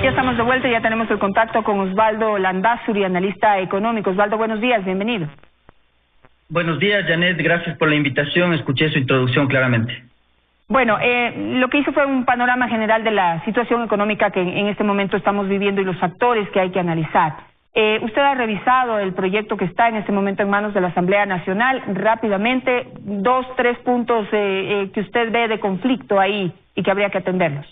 Ya estamos de vuelta, ya tenemos el contacto con Osvaldo Landázuri, analista económico. Osvaldo, buenos días, bienvenido. Buenos días, Janet, gracias por la invitación, escuché su introducción claramente. Bueno, lo que hizo fue un panorama general de la situación económica que en este momento estamos viviendo y los factores que hay que analizar. Usted ha revisado el proyecto que está en este momento en manos de la Asamblea Nacional. Rápidamente, 2, 3 puntos que usted ve de conflicto ahí y que habría que atenderlos.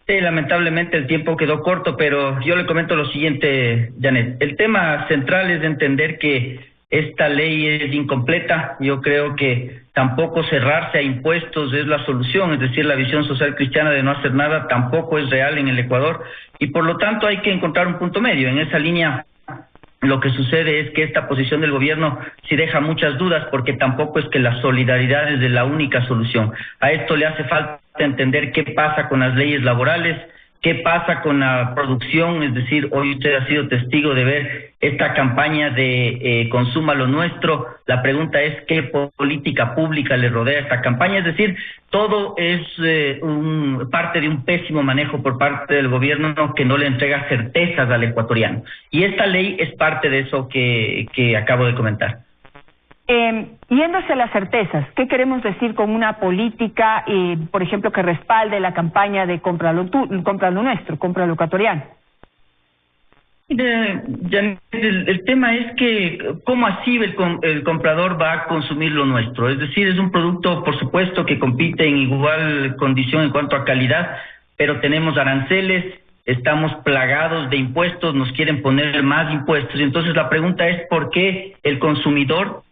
Sí, lamentablemente el tiempo quedó corto, pero yo le comento lo siguiente, Janet. El tema central es de entender que esta ley es incompleta. Yo creo que tampoco cerrarse a impuestos es la solución, es decir, la visión social cristiana de no hacer nada tampoco es real en el Ecuador y por lo tanto hay que encontrar un punto medio. En esa línea lo que sucede es que esta posición del gobierno sí deja muchas dudas porque tampoco es que la solidaridad es de la única solución. A esto le hace falta entender qué pasa con las leyes laborales, qué pasa con la producción, es decir, hoy usted ha sido testigo de ver esta campaña de consuma lo nuestro. La pregunta es qué política pública le rodea a esta campaña, es decir, todo es parte de un pésimo manejo por parte del gobierno que no le entrega certezas al ecuatoriano. Y esta ley es parte de eso que acabo de comentar. Yéndose a las certezas, ¿qué queremos decir con una política, por ejemplo, que respalde la campaña de compra lo nuestro, compra lo ecuatoriano? El tema es que cómo así el comprador va a consumir lo nuestro. Es decir, es un producto, por supuesto, que compite en igual condición en cuanto a calidad, pero tenemos aranceles, estamos plagados de impuestos, nos quieren poner más impuestos. Y entonces la pregunta es ¿por qué el consumidor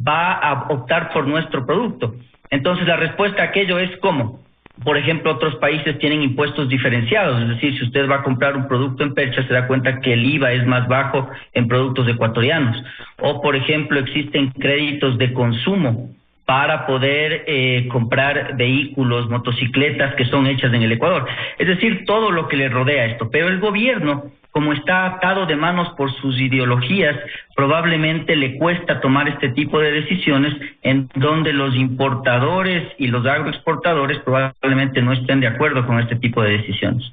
va a optar por nuestro producto? Entonces la respuesta a aquello es ¿cómo? Por ejemplo, otros países tienen impuestos diferenciados, es decir, si usted va a comprar un producto en percha se da cuenta que el IVA es más bajo en productos ecuatorianos. O, por ejemplo, existen créditos de consumo para poder comprar vehículos, motocicletas que son hechas en el Ecuador. Es decir, todo lo que le rodea esto. Pero el gobierno, como está atado de manos por sus ideologías, probablemente le cuesta tomar este tipo de decisiones en donde los importadores y los agroexportadores probablemente no estén de acuerdo con este tipo de decisiones.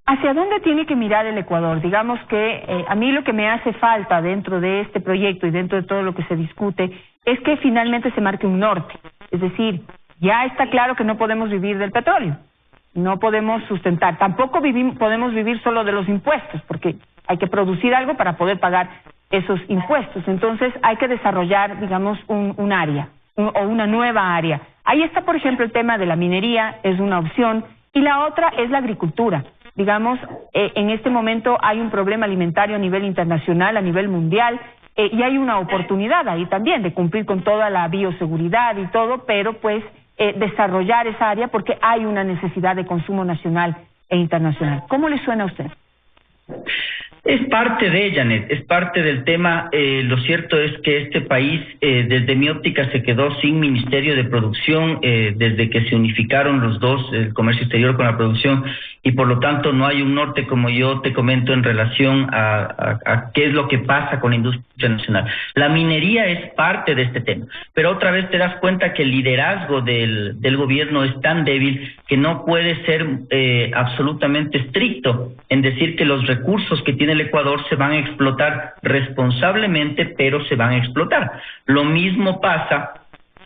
¿Hacia dónde tiene que mirar el Ecuador? Digamos que a mí lo que me hace falta dentro de este proyecto y dentro de todo lo que se discute es que finalmente se marque un norte. Es decir, ya está claro que no podemos vivir del petróleo, no podemos sustentar, tampoco podemos vivir solo de los impuestos, porque hay que producir algo para poder pagar esos impuestos. Entonces hay que desarrollar, digamos, un área o una nueva área. Ahí está, por ejemplo, el tema de la minería, es una opción, y la otra es la agricultura. Digamos, en este momento hay un problema alimentario a nivel internacional, a nivel mundial, y hay una oportunidad ahí también de cumplir con toda la bioseguridad y todo, pero pues desarrollar esa área porque hay una necesidad de consumo nacional e internacional. ¿Cómo le suena a usted? Es parte de ella, Janet, es parte del tema. Lo cierto es que este país, desde mi óptica, se quedó sin Ministerio de Producción desde que se unificaron los dos, el comercio exterior con la producción, y por lo tanto no hay un norte, como yo te comento, en relación a qué es lo que pasa con la industria nacional. La minería es parte de este tema, pero otra vez te das cuenta que el liderazgo del gobierno es tan débil que no puede ser absolutamente estricto en decir que los recursos que tiene el Ecuador se van a explotar responsablemente, pero se van a explotar. Lo mismo pasa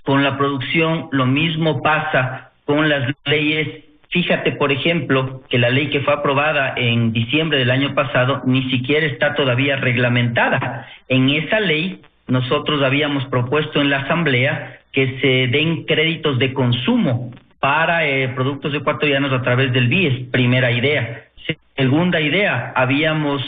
con la producción, lo mismo pasa con las leyes. Fíjate, por ejemplo, que la ley que fue aprobada en diciembre del año pasado ni siquiera está todavía reglamentada. En esa ley nosotros habíamos propuesto en la Asamblea que se den créditos de consumo para productos ecuatorianos a través del BIES, primera idea. Segunda idea, habíamos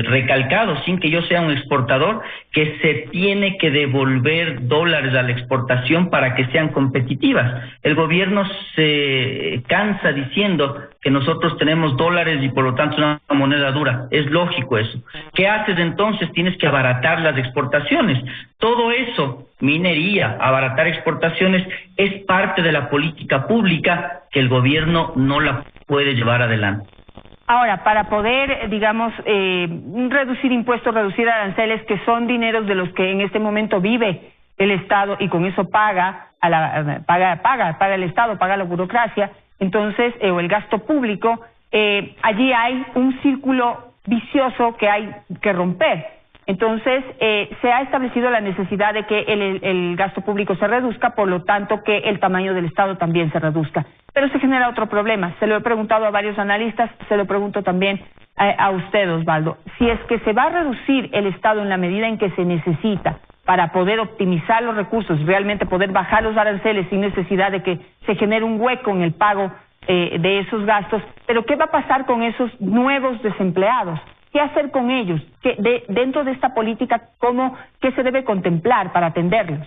recalcado, sin que yo sea un exportador, que se tiene que devolver dólares a la exportación para que sean competitivas. El gobierno se cansa diciendo que nosotros tenemos dólares y por lo tanto una moneda dura. Es lógico eso. ¿Qué haces entonces? Tienes que abaratar las exportaciones. Todo eso, minería, abaratar exportaciones, es parte de la política pública que el gobierno no la puede llevar adelante. Ahora, para poder, digamos, reducir impuestos, reducir aranceles, que son dineros de los que en este momento vive el Estado y con eso paga el Estado, paga la burocracia, entonces, o el gasto público, allí hay un círculo vicioso que hay que romper. Entonces, se ha establecido la necesidad de que el gasto público se reduzca, por lo tanto que el tamaño del Estado también se reduzca. Pero se genera otro problema. Se lo he preguntado a varios analistas, se lo pregunto también a usted, Osvaldo. Si es que se va a reducir el Estado en la medida en que se necesita para poder optimizar los recursos, realmente poder bajar los aranceles sin necesidad de que se genere un hueco en el pago de esos gastos, pero ¿qué va a pasar con esos nuevos desempleados? ¿Qué hacer con ellos? Dentro de esta política, ¿qué se debe contemplar para atenderlos?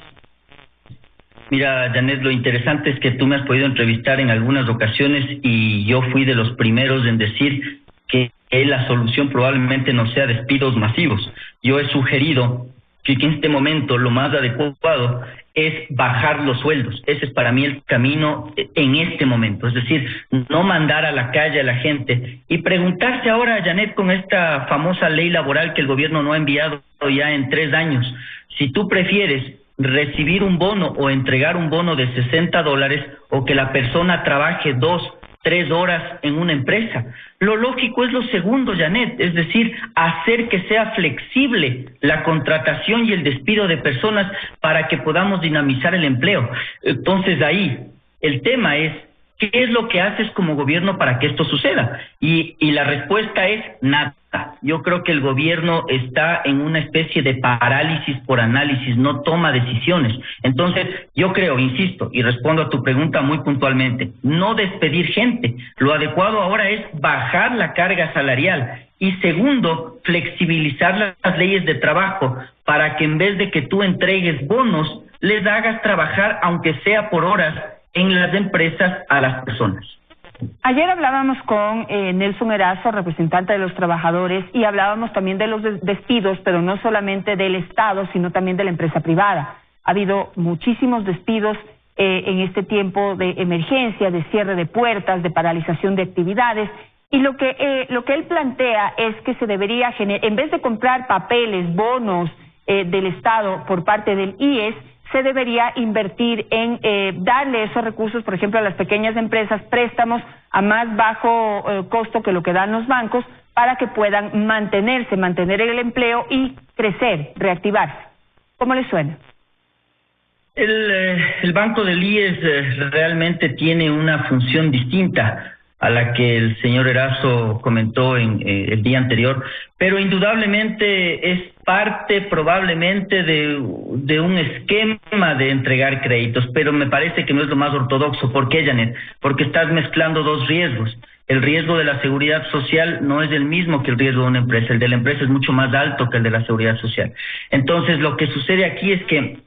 Mira, Janet, lo interesante es que tú me has podido entrevistar en algunas ocasiones y yo fui de los primeros en decir que la solución probablemente no sea despidos masivos. Yo he sugerido que en este momento lo más adecuado es bajar los sueldos. Ese es para mí el camino en este momento. Es decir, no mandar a la calle a la gente y preguntarse ahora, Janet, con esta famosa ley laboral que el gobierno no ha enviado ya en 3 años, si tú prefieres recibir un bono o entregar un bono de $60 o que la persona trabaje 2-3 horas en una empresa. Lo lógico es lo segundo, Janet, es decir, hacer que sea flexible la contratación y el despido de personas para que podamos dinamizar el empleo. Entonces ahí, el tema es, ¿qué es lo que haces como gobierno para que esto suceda? Y la respuesta es nada. Yo creo que el gobierno está en una especie de parálisis por análisis, no toma decisiones. Entonces, yo creo, insisto, y respondo a tu pregunta muy puntualmente, no despedir gente. Lo adecuado ahora es bajar la carga salarial. Y segundo, flexibilizar las leyes de trabajo para que en vez de que tú entregues bonos, les hagas trabajar, aunque sea por horas, en las empresas a las personas. Ayer hablábamos con Nelson Erazo, representante de los trabajadores, y hablábamos también de los despidos, pero no solamente del Estado, sino también de la empresa privada. Ha habido muchísimos despidos en este tiempo de emergencia, de cierre de puertas, de paralización de actividades, y lo que él plantea es que se debería en vez de comprar papeles, bonos del Estado por parte del IES, se debería invertir en darle esos recursos, por ejemplo, a las pequeñas empresas, préstamos a más bajo costo que lo que dan los bancos, para que puedan mantener el empleo y crecer, reactivarse. ¿Cómo le suena? El Banco del IES realmente tiene una función distinta a la que el señor Erazo comentó en el día anterior, pero indudablemente es parte probablemente de un esquema de entregar créditos, pero me parece que no es lo más ortodoxo. ¿Por qué, Janet? Porque estás mezclando dos riesgos. El riesgo de la seguridad social no es el mismo que el riesgo de una empresa. El de la empresa es mucho más alto que el de la seguridad social. Entonces, lo que sucede aquí es que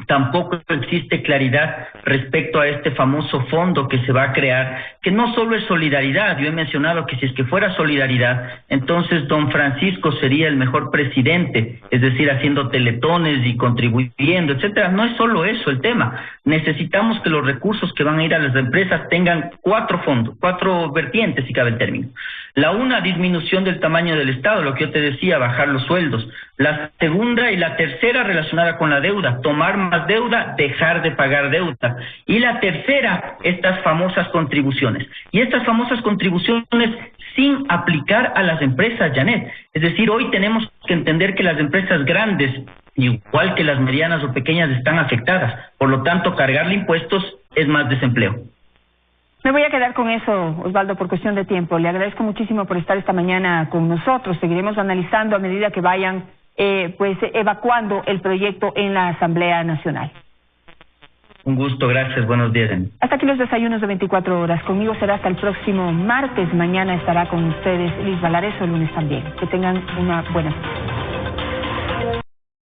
tampoco existe claridad respecto a este famoso fondo que se va a crear, que no solo es solidaridad. Yo he mencionado que si es que fuera solidaridad, entonces don Francisco sería el mejor presidente, es decir, haciendo teletones y contribuyendo, etcétera. No es solo eso el tema. Necesitamos que los recursos que van a ir a las empresas tengan 4 vertientes, si cabe el término. La una, disminución del tamaño del Estado, lo que yo te decía, bajar los sueldos. La segunda y la tercera relacionada con la deuda, tomar más deuda, dejar de pagar deuda. Y la tercera, estas famosas contribuciones. Y estas famosas contribuciones sin aplicar a las empresas, Janet. Es decir, hoy tenemos que entender que las empresas grandes, igual que las medianas o pequeñas, están afectadas. Por lo tanto, cargarle impuestos es más desempleo. Me voy a quedar con eso, Osvaldo, por cuestión de tiempo. Le agradezco muchísimo por estar esta mañana con nosotros. Seguiremos analizando a medida que vayan evacuando el proyecto en la Asamblea Nacional. Un gusto, gracias, buenos días. Hasta aquí los desayunos de 24 horas. Conmigo será hasta el próximo martes. Mañana estará con ustedes Liz Valareso, el lunes también. Que tengan una buena semana.